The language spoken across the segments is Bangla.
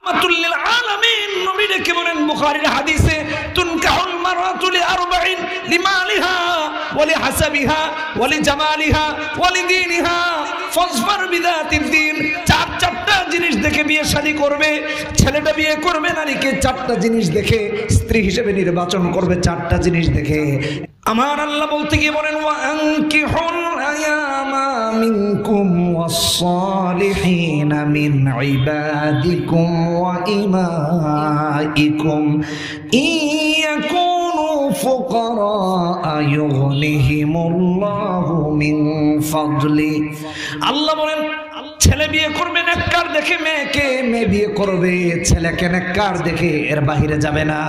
রাহমাতুল্লিল আলামিন নবী ডেকে বলেন বুখারীর হাদিসে, তুনকাহুল মারআতু লিআরবাইন লিমালিহা ওয়া লিহাসাবিহা ওয়া লিজামালিহা ওয়া লিদীনিহা ফাজফার বিযাতিদ দ্বীন। চারটা জিনিস দেখে বিয়ে শাদী করবে। ছেলেটা বিয়ে করবে নারীকে চারটা জিনিস দেখে স্ত্রী হিসেবে নির্বাচন করবে, চারটা জিনিস দেখে। আমার আল্লাহ বলতে গিয়ে বলেন, ওয়া আনকিহুল আয়ামা মিনকুম ওয়াস-সালিহিনা মিন ইবাদিকুম ওয়া ইমাইকুম ইয়াকুনু ফুকারা ইউগনিহিমুল্লাহু মিন ফাদলি। আল্লাহ বলেন, ছেলে বিয়ে করবে নেককার দেখে মেয়েকে, মেয়ে বিয়ে করবে ছেলেকে নেককার দেখে, এর বাহিরে যাবে না।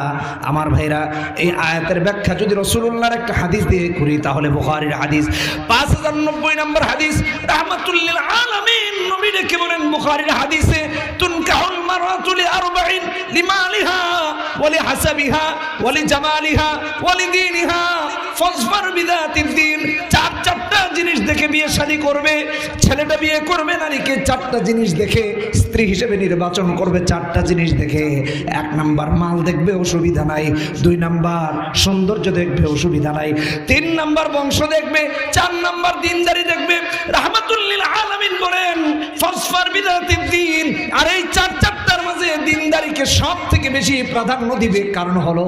আমার ভাইরা, এই আয়াতের ব্যাখ্যা যদি রাসূলুল্লাহর একটা হাদিস দিয়ে করি তাহলে বুখারীর হাদিস 5090 নম্বর হাদিস। রাহমাতুল্লিল আলামিন নবী ডেকে বলেন বুখারীর হাদিসে, তুনকাহুল মারআতু লিআরবাইন লিমালিহা ওয়া লিহাসাবিহা ওয়া লিজামালিহা ওয়া লিদীনিহা ফাজফার বিযাতিদ দ্বীন। চারটা জিনিস দেখে বিয়ে শাদী করবে। ছেলেটা বিয়ে করবে নারীকে চারটা জিনিস দেখে স্ত্রী হিসেবে নির্বাচন করবে, চারটা জিনিস দেখে। 1 নাম্বার মাল দেখবে, অসুবিধা নাই। 2 নাম্বার সৌন্দর্য দেখবে, অসুবিধা নাই। 3 নাম্বার বংশ দেখবে। 4 নাম্বার দিনদারি দেখবে। রাহমাতুল্লিল আলামিন বলেন ফাজফার বিযাতিদ দ্বীন। আর এই চারটার মাঝে দিনদারিকে সব থেকে বেশি প্রাধান্য দিবে। কারণ হলো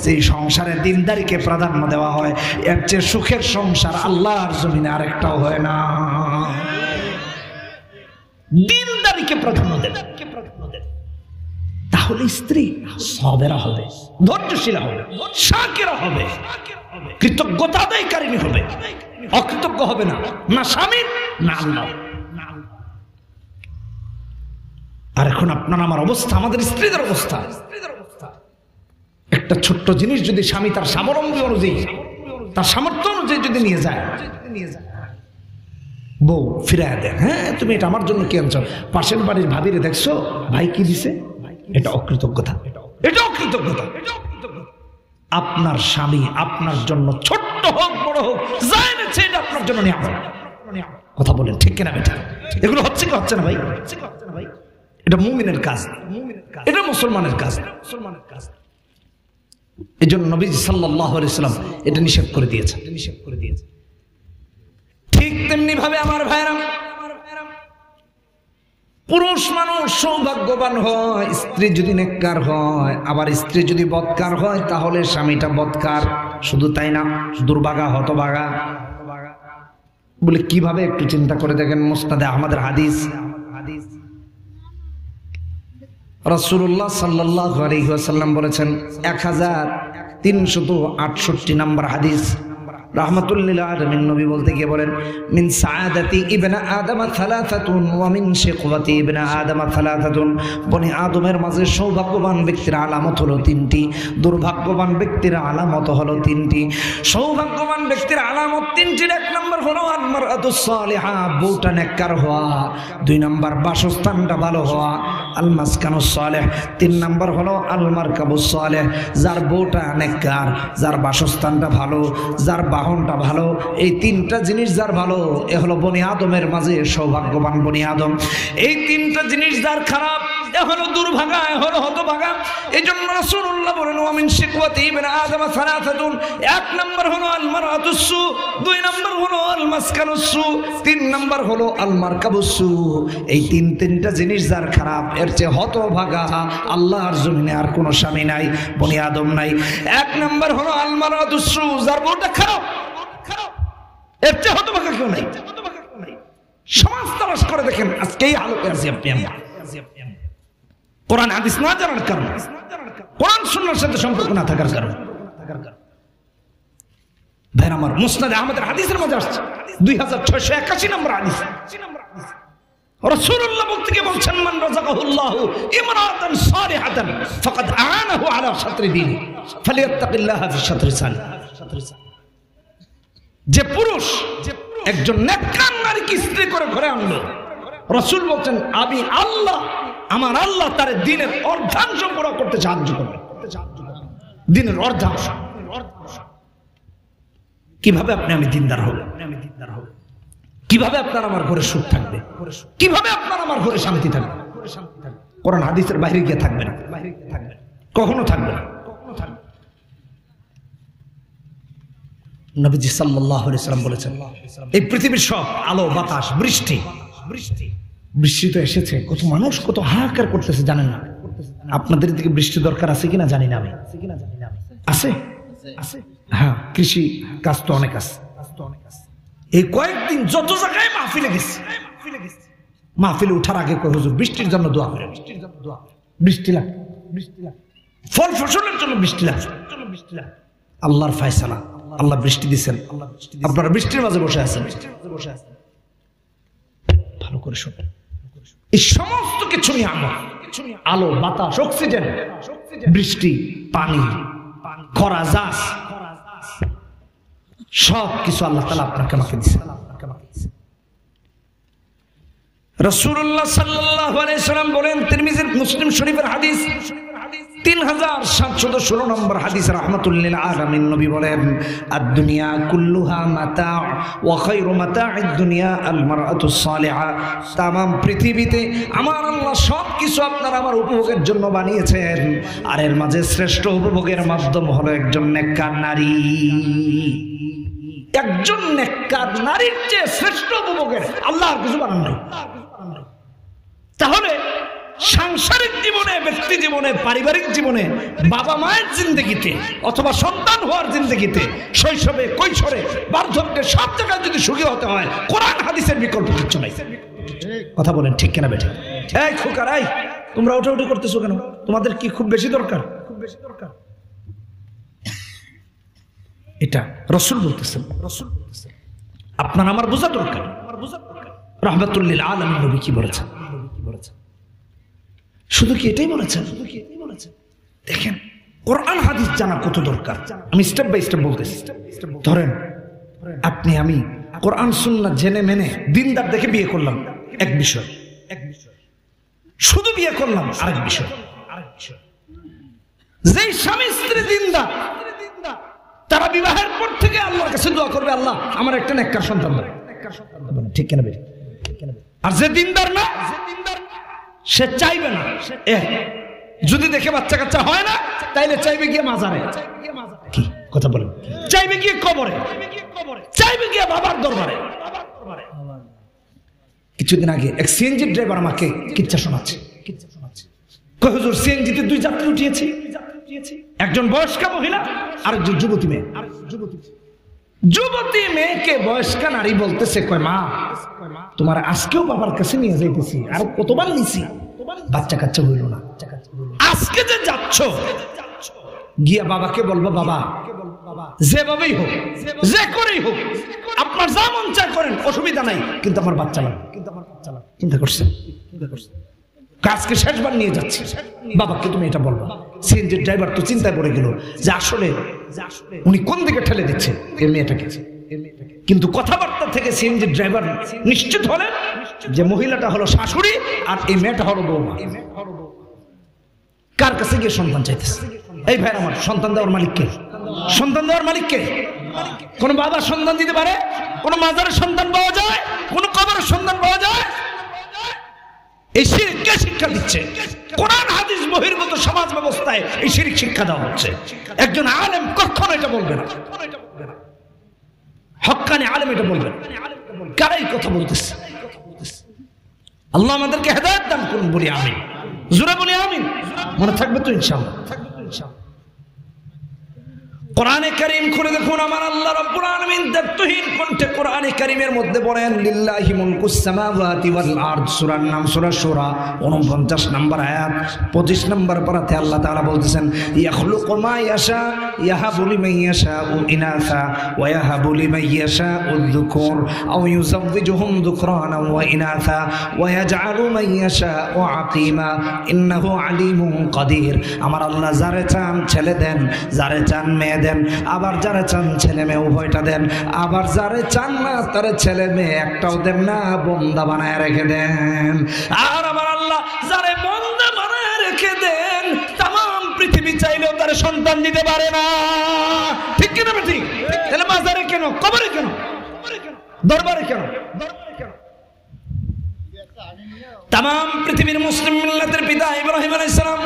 সেই সংসারে দিনদারিকে প্রাধান্য দেওয়া হয়, এর চেয়ে সুখের সংসার আল্লাহর জমিনে আরেকটাও হয় না। দিনদারিকে প্রাধান্য দেবে, তাহলে স্ত্রী সাবেরা হবে, ধৈর্যশীলা হবে, শাকিরা হবে, কৃতজ্ঞতা আদায়কারিণী হবে, অকৃতজ্ঞ হবে না, না স্বামী না আল্লাহ। আর এখন আপনার আমার অবস্থা, আমাদের স্ত্রীদের অবস্থা, একটা ছোট্ট জিনিস যদি স্বামী তার স্বাবলম্বী অনুযায়ী, তার সামর্থ্য অনুযায়ী যদি নিয়ে যায়, বউ ফিরায় দেয়, হ্যাঁ তুমি এটা আমার জন্য কি আনছো, পাশের বাড়ির ভাবিরে দেখছো ভাই কি দিছে, এটা অকৃতজ্ঞতা, এটা অকৃতজ্ঞতা। আপনার স্বামী আপনার জন্য ছোট্ট হোক বড় হোক যা এনেছে এটা আপনার জন্য নিয়ামত। কথা বলেন ঠিক কিনা বেটা? এগুলো হচ্ছে কি হচ্ছে না ভাই? এটা মুমিনের কাজ, এটা মুসলমানের কাজ। এই জন্য নবীজি সাল্লাল্লাহু আলাইহি ওয়াসাল্লাম এটা নিষেধ করে দিয়েছে। ঠিক তেমনি ভাবে আমার ভাইরা, পুরুষ মানুষ সৌভাগ্যবান হয় স্ত্রী যদি নেককার হয়, আবার স্ত্রী যদি বদকার হয় তাহলে স্বামীটা বদকার। শুধু তাই না, দুর্ভাগা হতভাগা। বলে কিভাবে একটু চিন্তা করে দেখেন। মুসনাদে আহমদের হাদিস, রাসূলুল্লাহ সাল্লাল্লাহু আলাইহি ওয়াসাল্লাম বলেছেন 1368 নম্বর হাদিস। রাহমাতুল্লিল আলামিন নবী বলতে গিয়ে বলেন, মিন সাআদাতি ইবনা আদম সালাসাতুন ওয়া মিন শিকওয়াতি ইবনা আদম সালাসাতুন। বনি আদমের মাঝে সৌভাগ্যবান ব্যক্তির আলামত হলো 3টি, দুর্ভাগ্যবান ব্যক্তির আলামত হলো 3টি। সৌভাগ্যবান ব্যক্তির আলামত 3টির 1 নম্বর হলো আল মারআতুস সালিহা, বউটা নেককার হওয়া। 2 নম্বর বাসস্থানটা ভালো হওয়া, আল মাসকানুস সালিহ। 3 নম্বর হলো আল মারকাবুস সালিহ, যার বউটা নেককার, যার বাসস্থানটা ভালো, যার বাহনটা ভালো। এই 3টা জিনিস যার ভালো, এ হলো বনি আদমের মাঝে সৌভাগ্যবান বনি আদম। এই 3টা জিনিস যার খারাপ, এ হলো দুর্ভাগা, এ হলো হতভাগা। এই জন্য রাসূলুল্লাহ বলেন, ওয়া মিন শিকওয়াতি ইবনা আদম সালাসাতুন। 1 নম্বর হলো আল মারআতুস সু, 2 নম্বর হলো আল মাসকানুস সু, 3 নম্বর হলো আল মারকাবুস সু। এই 3টা জিনিস যার খারাপ, এর চেয়ে হতভাগা আল্লাহর জমিনে আর কোনো স্বামী নাই, বনি আদম নাই। 1 নম্বর হলো আল মারআতুস সু, যার বউটা খারাপ, এর চেয়ে হতভাগা কেউ নাই। সমাজ তালাশ করে দেখেন, আজকেই আলোকে আছি আপনি। কোরআন হাদিস না জানার কারণে, কোরআন সুন্নাহর সাথে সম্পর্ক না থাকার কারণে। ভাই আমার, মুসনাদে আহমদের হাদিসের মধ্যে আসছে 2681 নম্বর হাদিস। রাসূলুল্লাহ বলতে গিয়ে বলছেন, মান রাযাকাহুল্লাহু ইমরাতান সালিহাতান ফাকাদ আ'ানাহু আলা শাতরি দীনি ফালিয়াত্তাকিল্লাহা ফি শাতরি সালিহ। যে পুরুষ একজন নেককার নারীকে স্ত্রী করে ঘরে আনলো, রাসূল বলছেন আমি আল্লাহ, আমার আল্লাহ তার দিনের অর্ধাংশ পুরো করতে সাহায্য করবে। দিনের অর্ধাংশ। কিভাবে আপনি আমি দিনদার হব? কিভাবে আপনার আমার ঘরে সুখ থাকবে? কিভাবে আপনার আমার ঘরে শান্তি থাকবে? কোরআন হাদিসের বাইরে গিয়ে থাকবে না, কখনো থাকবে না। নবীজি সাল্লাল্লাহু আলাইহি ওয়াসাল্লাম বলেছেন এই পৃথিবীর সব আলো বাতাস বৃষ্টি বৃষ্টি তো এসেছে, কত মানুষ কত হাহাকার করতেছে জানেন না। আপনাদের দিকে বৃষ্টি দরকার আছে কিনা জানি না, আমি আছে হ্যাঁ, কৃষি কাজ তো অনেক আছে। এই কয়েকদিন যত জায়গায় মাহফিলে গেছি, মাহফিলে উঠার আগে কই হুজুর বৃষ্টির জন্য দোয়া করেন, বৃষ্টি লাগ, ফল ফসলের জন্য বৃষ্টি লাগ। আল্লাহর ফয়সালা, আল্লাহ বৃষ্টি দিচ্ছেন, আপনারা বৃষ্টির মাঝে বসে আছেন। ভালো করে শুনুন, এই সমস্ত কিছু নিয়ে আলো বাতাস অক্সিজেন বৃষ্টি পানি খরা জাস সব কিছু আল্লাহ তাআলা আপনাকে আমাকে দিয়েছেন। রাসূলুল্লাহ সাল্লাল্লাহু আলাইহি সাল্লাম বলেন, তিরমিজির মুসলিম শরীফের হাদিস 3716 নম্বর হাদিস, রাহমাতুল লিল আলামিন নবী বলেন, আদ-দুনিয়া কুল্লুহা মাতা' ওয়া খায়রু মাতা'id দুনিয়া আল মারআতুস সালিহা। তামাম পৃথিবীতে আমার আল্লাহ সবকিছু আপনার আমার উপভোগের জন্য বানিয়েছেন, আর এর মাঝে শ্রেষ্ঠ উপভোগের মাধ্যম হলো একজন নেককার নারী। একজন নেককার নারীর চেয়ে শ্রেষ্ঠ উপভোগের আল্লাহ আর কিছু বানান নাই। তাহলে সাংসারিক জীবনে, ব্যক্তি জীবনে, পারিবারিক জীবনে, বাবা মায়ের জিন্দগিতে অথবা সন্তান হওয়ার জিন্দগিতে, শৈশবে কৈশোরে বার্ধক্যে সব জায়গায় যদি সুখী হতে হয়, কোরআন হাদিসের বিকল্প কিছু নাই। কথা বলেন ঠিক কিনা বেঠিক? এই খোকার, এই তোমরা ওঠাউঠি করতেছো কেন? তোমাদের কি খুব বেশি দরকার? খুব বেশি দরকার এটা রাসূল বলতেছেন, রাসূল বলতেছেন আপনার আমার বোঝা দরকার। রাহমাতুল লিল আলামিন নবী কি বলেছেন? শুধু কি এটাই বলেছেন? দেখেন কোরআন হাদিস জানা কত দরকার। আমি স্টেপ বাই স্টেপ বলতেছি। ধরেন আপনি আমি কোরআন সুন্নাহ জেনে মেনে দিনদার দেখে বিয়ে করলাম, এক বিষয়। শুধু বিয়ে করলাম, আরেক বিষয়। যেই স্বামী স্ত্রী দিনদার, তারা বিবাহের পর থেকে আল্লাহর কাছে দোয়া করবে, আল্লাহ আমার একটা নেককার সন্তান দাও। ঠিক কেন? আর যে দিনদার না, সে চাইবে না। যদি দেখে বাচ্চা কাচ্চা হয় না, তাইলে চাইবে গিয়ে মাজারে। কি কথা বলেন? চাইবে গিয়ে কবরে, চাইবে গিয়ে বাবার দরবারে। কিছুদিন আগে এক সিএনজি ড্রাইভার আমাকে কিচ্ছা শোনাচ্ছে। হুজুর সিএনজিতে 2 যাত্রী উঠিয়েছি, একজন বয়স্কা মহিলা আর একজন যুবতী মেয়ে। যুবতী মেয়েকে বয়স্কা নারী বলতেছে, কয় মা তোমার আজকেও বাবার কাছে নিয়ে যাইতেছি, আর কতবার নিছি, বাচ্চা কাচ্চা হইল না। আজকে যে যাচ্ছ, গিয়া বাবাকে বলবো, বাবা যেভাবেই হোক, যে করেই হোক, আপনার যা মন চায় করেন, অসুবিধা নাই, কিন্তু আমার বাচ্চা লাগবে। চিন্তা করছেন? কাজকে শেষবার নিয়ে যাচ্ছে, বাবাকে তুমি এটা বলবা। সিএনজি ড্রাইভার তো চিন্তায় পড়ে গেল যে আসলে উনি কোন দিকে ঠেলে দিচ্ছে এই মেয়েটাকে। কিন্তু কথাবার্তা থেকে সিএনজি ড্রাইভার নিশ্চিত হলেন যে মহিলাটা হলো শাশুড়ি আর এই মেয়েটা হলো বৌমা। কার কাছে গিয়ে সন্তান চাইতেছে? এই ভাই আমার, সন্তান দেওয়ার মালিক কে? সন্তান দেওয়ার মালিক কে? কোন বাবা সন্তান দিতে পারে? কোন মাজারের সন্তান পাওয়া যায়? কোন কবরের সন্তান পাওয়া যায়? এই শিরক কে শিক্ষা দিচ্ছে? কোরআন হাদিস বহির্ভূত সমাজ ব্যবস্থায় এই শিরক শিক্ষা দেওয়া হচ্ছে। একজন আলেম কখনো এটা বলবে না, হক্কানি আলেম এটা বলবে না। কারাই কথা বলতেছে? আল্লাহ আমাদেরকে হেদায়েত দান করুন, বলি আমিন। জোরে বলি আমিন। মনে থাকবে তো ইনশাআল্লাহ? কোরআনে কারীম খুলে দেখুন, আমার আল্লাহ রাব্বুল আলামিন দায়িত্বহীন কণ্ঠে কোরআনে কারীমের মধ্যে বলেন, লিল্লাহি মুলকুস সামাওয়াতি ওয়াল আরদ। সূরার নাম সূরা শুরা, 49 নম্বর আয়াত, 25 নম্বর পারাতে আল্লাহ তাআলা বলতেছেন, ইয়াখলুকু মা ইয়াশা ইয়াহাবু লিমান ইয়াশাউ ইনাসা ওয়া ইয়াহাবু লিমান ইয়াশাউ যুকুর আও ইউযাওয়িজুহুম যুকরানা ওয়া ইনাসা ওয়া ইয়াজআলু মান ইয়াশাউ আকিমা ইন্নাহু আলিমুন কাদির। আমার আল্লাহ যারে চান ছেলে দেন, যারে চান মেয়ে দেন, আবার যারা চান ছেলে মেয়ে উভয়টা দেন, আবার যারা চান না তারা ছেলে মেয়ে একটাও দেন না, বন্দা বানায় রেখে দেন। আর আমার আল্লাহ যারা বন্দা বানায় রেখে দেন, তাম পৃথিবী চাইলেও তারা সন্তান দিতে পারে না। ঠিক কিনা ঠিক? তাহলে মাজারে কেন, কবরে কেন, দরবারে কেন? তাম পৃথিবীর মুসলিম মিল্লাতের পিতা ইব্রাহিম আলাইহিস সালাম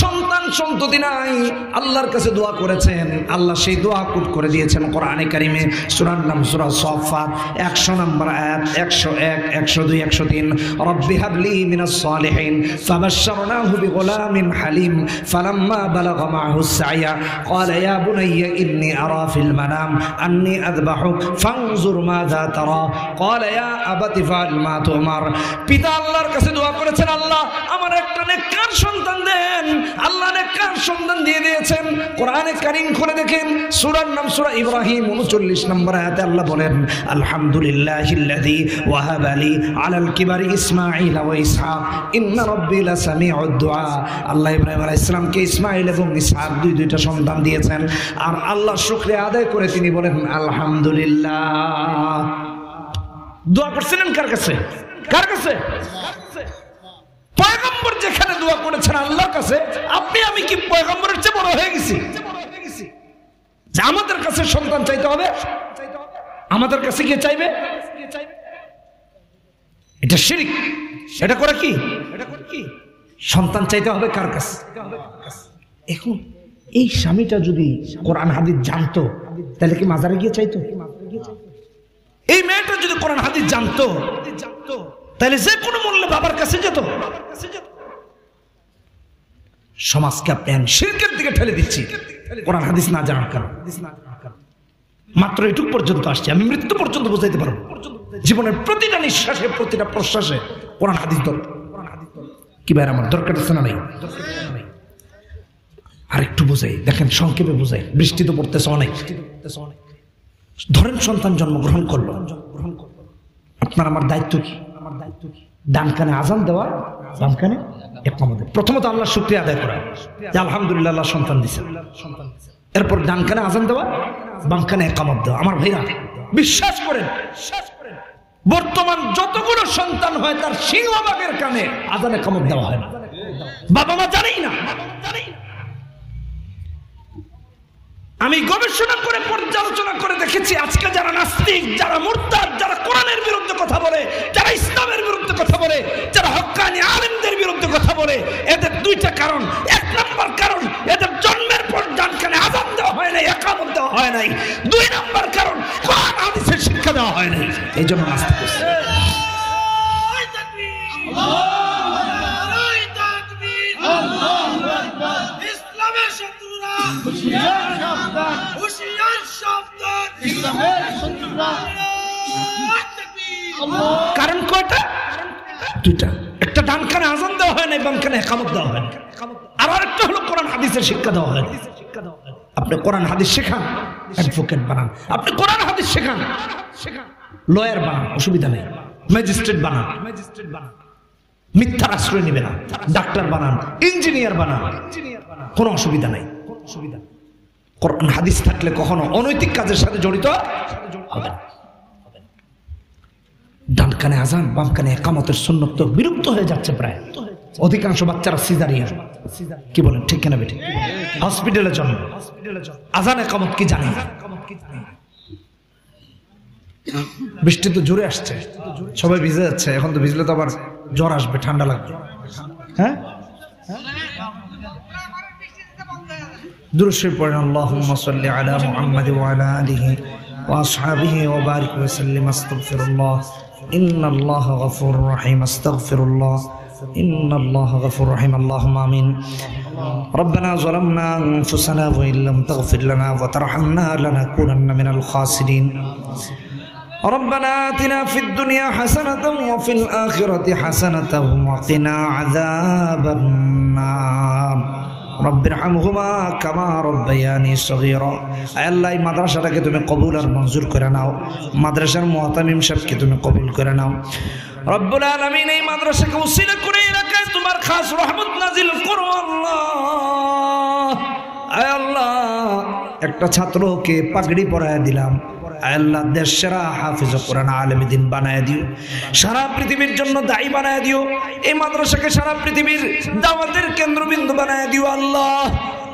সন্তান সন্ততি নাই, আল্লাহর কাছে দোয়া করেছেন, আল্লাহ সেই দোয়া কুট করে দিয়েছেন কোরআনে কারিমে। সূরার নাম সূরা সাফফাত 100 নম্বর আয়াত, 101, 102, 103। রব্বি হাবলি মিনাস সালিহিন ফাবাশশারনাহু বিগুলামিন হালিম ফালাম্মা বালাগা মা'হু সা'য়া ক্বালা ইয়া বুনাইয়া ইন্নী আরা ফিল মানাম আন্নী আযবাহুক ফানজুর মাযা তারা ক্বালা ইয়া আবাতি ফা'ল মা তু'মার। পিতা আল্লাহর কাছে দোয়া করেছেন, আল্লাহ আমার একটা নেককার সন্তান দেন। আল্লাহ নেককার সন্তান দিয়ে দিয়েছেন। কোরআনে কারীম খুলে দেখেন, সূরার নাম সূরা ইব্রাহিম 39 নম্বর আয়াতে আল্লাহ বলেন, আলহামদুলিল্লাহিল্লাযী ওয়াহাবা লি আলাল কিবারি ইসমাঈল ওয়া ইসহাক ইন্না রাব্বী লাসামিউদ দুআ। আল্লাহ ইব্রাহিম আলাইহিস সালামকে ইসমাঈল এবং ইসহাক দুইটা সন্তান দিয়েছেন। আর আল্লাহর শুকরিয়া আদায় করে তিনি বলেন আলহামদুলিল্লাহ। দোয়া করছিলেন কার কাছে? কার কাছে? পয়গম্বর যেখানে দোয়া করেছেন আল্লাহর কাছে, আপনি আমি কি পয়গম্বরের চেয়ে বড় হয়ে গেছি? যে আমাদের কাছে সন্তান চাইতে হবে, আমাদের কাছে কে চাইবে? এটা শিরক। এটা করে কি? সন্তান চাইতে হবে কার কাছে? এখন এই স্বামীটা যদি কোরআন হাদিস জানতো তাহলে কি মাজারে গিয়ে চাইতো? এই মেয়েটা যদি কোরআন হাদিস জানতো তাহলে যে কোনো মূল্যে বাবার কাছে যেত। সমাজকে আপনি শিরকের দিকে ঠেলে দিচ্ছি কোরআন হাদিস না জানার কারণে। মাত্র এটুক পর্যন্ত আসছে, আমি মৃত্যু পর্যন্ত বুঝাইতে পারবো। জীবনের প্রতিটা নিঃশ্বাসে প্রতিটা প্রশ্বাসে কোরআন হাদিস দরকার। কি ভাই আমার দরকার আছে না নাই? আর একটু বুঝাই, দেখেন সংক্ষেপে বুঝাই। বৃষ্টি তো পড়তেছে অনেক। ধরেন সন্তান জন্মগ্রহণ করলো, আপনার আমার দায়িত্ব কি? ডান কানে আজান দেওয়া, বাম কানে ইকামত দেওয়া। প্রথমত আল্লাহর শুকরিয়া আদায় করা যে আলহামদুলিল্লাহ আল্লাহ সন্তান দিয়েছে। এরপর ডান কানে আজান দেওয়া, বাম কানে ইকামত দেওয়া। আমার ভাইরা বিশ্বাস করেন, বর্তমান যতগুলো সন্তান হয় তার সিংহভাগের কানে আজান ইকামত দেওয়া হয় না। বাবা মা জানেই না। আমি গবেষণা করে পর্যালোচনা করে দেখেছি, আজকে যারা নাস্তিক, যারা মুরতাদ, যারা কোরআনের বিরুদ্ধে কথা বলে, যারা ইসলামের বিরুদ্ধে কথা বলে, যারা হক্কানি আলেমদের বিরুদ্ধে কথা বলে, এদের দুইটা কারণ। এক নম্বর কারণ, এদের জন্মের পর ডান কানে আযান দেওয়া হয় নাই, ইকামত দেওয়া হয় নাই। দুই নম্বর কারণ, কোরআন হাদিসের শিক্ষা দেওয়া হয় নাই। এই জন্য নাস্তিক হচ্ছে। কারণ কয়টা? দুইটা। একটা ডান কানে আযান দেওয়া হয় না, বাম কানে ইকামত দেওয়া হয় না। আর আরেকটা হলো কোরআন হাদিসের শিক্ষা দেওয়া হয় না। আপনি কোরআন হাদিস শেখান, অ্যাডভোকেট বানান। আপনি কোরআন হাদিস শেখান, লয়ার বানান, অসুবিধা নেই। ম্যাজিস্ট্রেট বানান, মিথ্যার আশ্রয় নেবে না। ডাক্তার বানান, ইঞ্জিনিয়ার বানান, কোনো অসুবিধা নাই। কোরআন হাদিস থাকলে কখনো অনৈতিক কাজের সাথে জড়িত হবে না। ডান কানে আযান, বাম কানে ইকামতের সুন্নাত তো বিলুপ্ত হয়ে যাচ্ছে প্রায়। অধিকাংশ বাচ্চারা সিজারিয়ান। কি বলেন, ঠিক কিনা বেঠিক? হসপিটালে জন্ম, আযান ইকামত কি জানে না। বৃষ্টি তো জোরে আসছে, সবাই ভিজে যাচ্ছে। এখন তো ভিজলে তো আবার জ্বর আসবে, ঠান্ডা লাগবে। হ্যাঁ, দুরূদ শরীফ পড়েন, আল্লাহুম্মা সাল্লি আলা মুহাম্মাদ ওয়া আলা আলিহি ওয়া আসহাবিহি ওয়া বারিক ওয়া সাল্লিম। আস্তাগফিরুল্লাহ, ইন্নাল্লাহা গফুরুর রহিম। আস্তাগফিরুল্লাহ, ইন্নাল্লাহা গফুরুর রহিম। আল্লাহুম্মা আমিন। ربنا ظلمنا أنفسنا وإن لم تغفر لنا وترحمنا لنكونن من الخاسرين. ربنا آتنا في الدنيا حسنة وفي الآخرة حسنة وقنا عذاب النار. رب ارحمهما كما ربياني صغيرا. اے اللہ এই মাদ্রাসাটাকে তুমি কবুল আর মঞ্জুর করে নাও। মাদ্রাসার মুআতামিম সাহেবকে তুমি কবুল করে নাও। রব্বুল আলামিন এই মাদ্রাসাকে উসিলা করে এলাকায় তোমার খাস রহমত নাজিল করো আল্লাহ। আয় আল্লাহ, একটা ছাত্রকে পাগড়ি পরায় দিলাম। আল্লাহ, দেশ সেরা হাফিজ কোরআন আলেমে দ্বীন বানায় দিও। সারা পৃথিবীর জন্য দায়ী বানায় দিও। এই মাদ্রাসাকে সারা পৃথিবীর দাওয়াতের কেন্দ্রবিন্দু বানায় দিও আল্লাহ।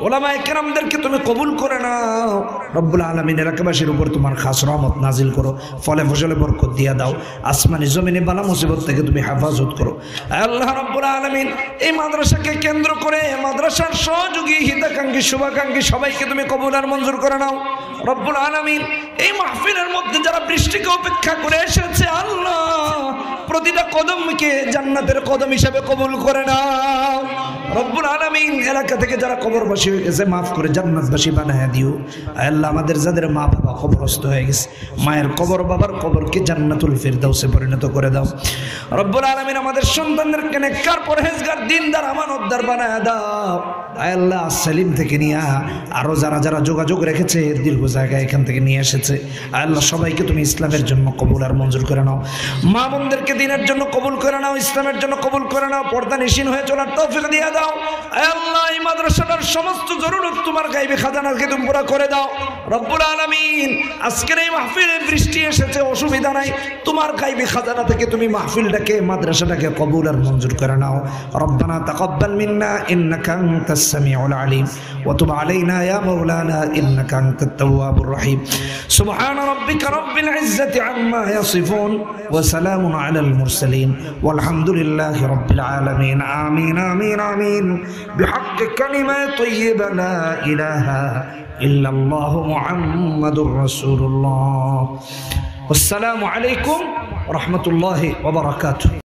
ওলামায়ে কেরামদেরকে তুমি কবুল করে নাও। রব্বুল আলামিন এলাকাবাসীর উপর তোমার খাস রহমত নাজিল করো, ফলে ফসলে বরকত দিয়া দাও, আসমানি জমিনে বালা মুসিবত থেকে তুমি হেফাজত করো। আল্লাহ রব্বুল আলামিন এই মাদ্রাসাকে কেন্দ্র করে মাদ্রাসার সহযোগী হিতাকাঙ্ক্ষী শুভাকাঙ্ক্ষী সবাইকে তুমি কবুল আর মঞ্জুর করে নাও। রব্বুল আলামিন এই মাহফিলের মধ্যে যারা বৃষ্টিকে অপেক্ষা করে এসেছে আল্লাহ প্রতিটা কদমকে জান্নাতের কদম হিসেবে কবুল করে নাও। রব্বুল আলামিন এলাকা থেকে যারা কবরবাসী হয়ে গেছে মাফ করে জান্নাতবাসী বানায় দিও। আল্লাহ আমাদের যাদের মা বাবা কবরস্থ হয়ে গেছে মায়ের কবর বাবার কবরকে জান্নাতুল ফিরদাউসে পরিণত করে দাও। রব্বুল আলামিন আমাদের সন্তানদেরকে নেককার পরহেজগার দিনদার আমানতদার বানায় দাও। আল্লাহ সেলিম থেকে নিয়ে আরো যারা যারা যোগাযোগ রেখেছে দীর্ঘ জায়গায় এখান থেকে নিয়ে এসেছে আল্লাহ সবাইকে তুমি ইসলামের জন্য কবুল আর মঞ্জুর করে নাও। মা বোনদেরকে দিনের জন্য কবুল করে নাও, ইসলামের জন্য কবুল করে নাও, পর্দা নিশীন হয়ে চলার তৌফিক দিয়ে দাও। আল্লাহ এই মাদ্রাসাটার সমস্ত জরুরত তোমার গায়বী খাজানাকে তুমি পুরা করে দাও। রব্বুল আলামিন আজকের এই মাহফিলে বৃষ্টি এসেছে অসুবিধা নাই, তোমার গায়বী খাজানা থেকে তুমি মাহফিলটাকে মাদ্রাসাটাকে কবুল আর মঞ্জুর করে নাও। রব্বানা তাকাব্বাল মিন্না ইন্নাকা আনতাস সামিউল আলিম ওয়া তুব আলাইনা ইয়া মাওলানা ইন্নাকা আনতাত তাওয়াবুর রহিম। সুবহানা রাব্বিকা রাব্বিল ইজ্জাতি আম্মা ইয়াসিফুন ওয়া সালামুন আলাল মুরসালিন ওয়ালহামদুলিল্লাহি রাব্বিল আলামিন। আমিন আমিন আমিন বিহাক্কি কালিমাত তাইয়্যিবা লা ইলাহা ইল্লাল্লাহু মুহাম্মাদুর রাসূলুল্লাহ। আসসালামু আলাইকুম ওয়া রাহমাতুল্লাহি ওয়া বারাকাতুহু।